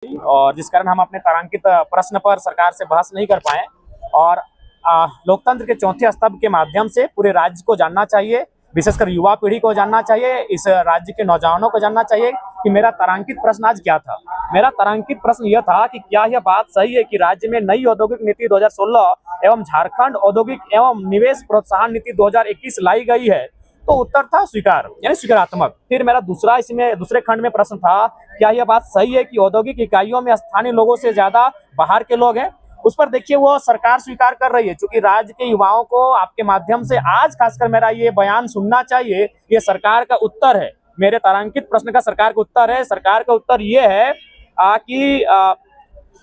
और जिस कारण हम अपने तारांकित प्रश्न पर सरकार से बहस नहीं कर पाए। और लोकतंत्र के चौथे स्तंभ के माध्यम से पूरे राज्य को जानना चाहिए, विशेषकर युवा पीढ़ी को जानना चाहिए, इस राज्य के नौजवानों को जानना चाहिए कि मेरा तारांकित प्रश्न आज क्या था। मेरा तारांकित प्रश्न यह था कि क्या यह बात सही है कि राज्य में नई औद्योगिक नीति 2016 एवं झारखंड औद्योगिक एवं निवेश प्रोत्साहन नीति 2021 लाई गई है। तो उत्तर था स्वीकार, यानी स्वीकारात्मक। फिर मेरा दूसरे खंड में प्रश्न था, क्या यह बात सही है कि औद्योगिक इकाइयों में स्थानीय लोगों से ज्यादा बाहर के लोग हैं। उस पर देखिए वो सरकार स्वीकार कर रही है, क्योंकि राज्य के युवाओं को आपके माध्यम से आज खासकर मेरा ये बयान सुनना चाहिए। ये सरकार का उत्तर है, मेरे तारांकित प्रश्न का सरकार का उत्तर है। सरकार का उत्तर ये है कि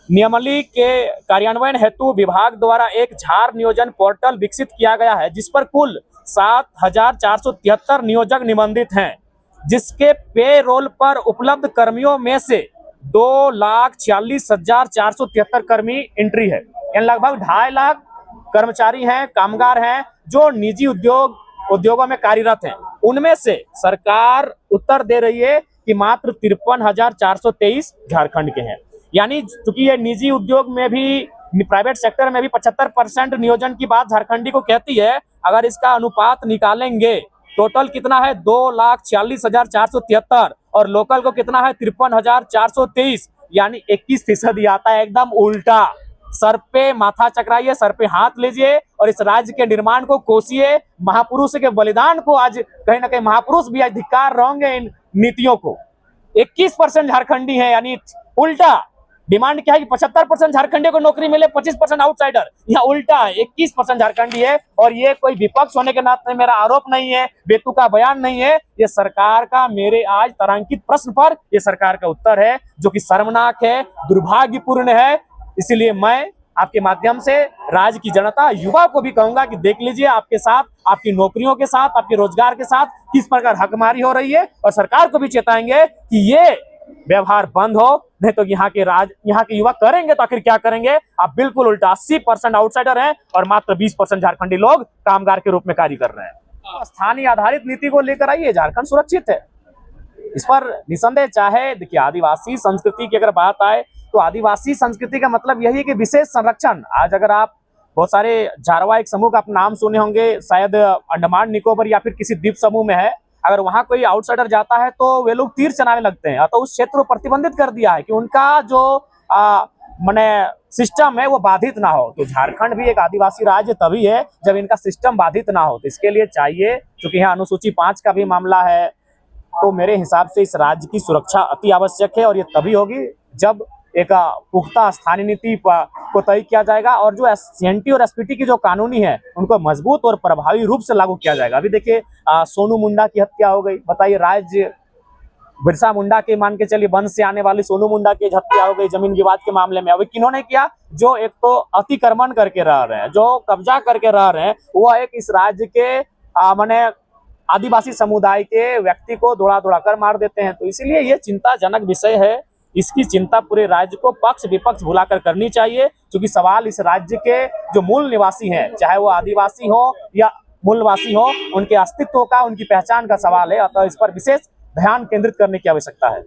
नियमावली के कार्यान्वयन हेतु विभाग द्वारा एक झार नियोजन पोर्टल विकसित किया गया है, जिस पर कुल 7,473 नियोजक निबंधित हैं, जिसके पे रोल पर उपलब्ध कर्मियों में से 2,46,473 कर्मी एंट्री है। यानी लगभग 2.5 लाख कर्मचारी हैं, कामगार हैं जो निजी उद्योगों में कार्यरत हैं। उनमें से सरकार उत्तर दे रही है कि मात्र 53,423 झारखंड के हैं। यानी चूंकि ये निजी उद्योग में भी, प्राइवेट सेक्टर में भी 75% नियोजन की बात झारखंडी को कहती है। अगर इसका अनुपात निकालेंगे, टोटल कितना है 2,46,473 और लोकल को कितना है 53,423, यानी 21% आता है। एकदम उल्टा। सर पे माथा चकराइए, सर पे हाथ लीजिए और इस राज्य के निर्माण को कोसिए। महापुरुष के बलिदान को आज कहीं ना कहीं महापुरुष भी आज धिक्कार रहेंगे इन नीतियों को। 21% झारखंडी है, यानी उल्टा। डिमांड क्या है कि 75% झारखंडियों को नौकरी मिले, 25% आउटसाइडर। यहाँ उल्टा है, 21% झारखंडी है। और ये कोई विपक्ष होने के नाते मेरा आरोप नहीं है, बेतुका बयान नहीं है, ये सरकार का मेरे आज तारांकित प्रश्न पर ये सरकार का उत्तर है, जो कि शर्मनाक है, दुर्भाग्यपूर्ण है। इसीलिए मैं आपके माध्यम से राज्य की जनता, युवा को भी कहूंगा कि देख लीजिए आपके साथ, आपकी नौकरियों के साथ, आपके रोजगार के साथ किस प्रकार हकमारी हो रही है। और सरकार को भी चेताएंगे कि ये व्यवहार बंद हो, नहीं तो यहाँ के युवा करेंगे तो आखिर क्या करेंगे। आप बिल्कुल उल्टा, 80% आउटसाइडर हैं और मात्र 20% झारखंडी लोग कामगार के रूप में कार्य कर रहे हैं। तो स्थानीय आधारित नीति को लेकर आइए, झारखंड सुरक्षित है, इस पर निसंदेह। चाहे देखिए आदिवासी संस्कृति की अगर बात आए तो आदिवासी संस्कृति का मतलब यही है कि विशेष संरक्षण। आज अगर आप बहुत सारे जारवा एक समूह का आप नाम सुने होंगे, शायद अंडमान निकोबार या फिर किसी द्वीप समूह में है। अगर वहां कोई आउटसाइडर जाता है तो वे लोग तीर चलाने लगते हैं। तो उस क्षेत्र को प्रतिबंधित कर दिया है कि उनका जो माने सिस्टम है वो बाधित ना हो। तो झारखंड भी एक आदिवासी राज्य तभी है जब इनका सिस्टम बाधित ना हो। तो इसके लिए चाहिए, क्योंकि यहाँ अनुसूची 5 का भी मामला है, तो मेरे हिसाब से इस राज्य की सुरक्षा अति आवश्यक है। और ये तभी होगी जब एक पुख्ता स्थानीय नीति को तय किया जाएगा और जो सीएनटी और एसपीटी की जो कानूनी है उनको मजबूत और प्रभावी रूप से लागू किया जाएगा। अभी देखिए सोनू मुंडा की हत्या हो गई, बताइए, राज्य बिरसा मुंडा के मान के चलिए वंश से आने वाली सोनू मुंडा की हत्या हो गई जमीन विवाद के मामले में। अभी किन्होंने किया? जो एक तो अतिक्रमण करके रह रहे हैं, जो कब्जा करके रह रहे हैं, वो एक इस राज्य के माने आदिवासी समुदाय के व्यक्ति को दौड़ा दौड़ा कर मार देते हैं। तो इसीलिए ये चिंताजनक विषय है। इसकी चिंता पूरे राज्य को पक्ष विपक्ष भुलाकर करनी चाहिए, क्योंकि सवाल इस राज्य के जो मूल निवासी हैं, चाहे वो आदिवासी हो या मूलवासी हो, उनके अस्तित्व का, उनकी पहचान का सवाल है। अतः इस पर विशेष ध्यान केंद्रित करने की आवश्यकता है।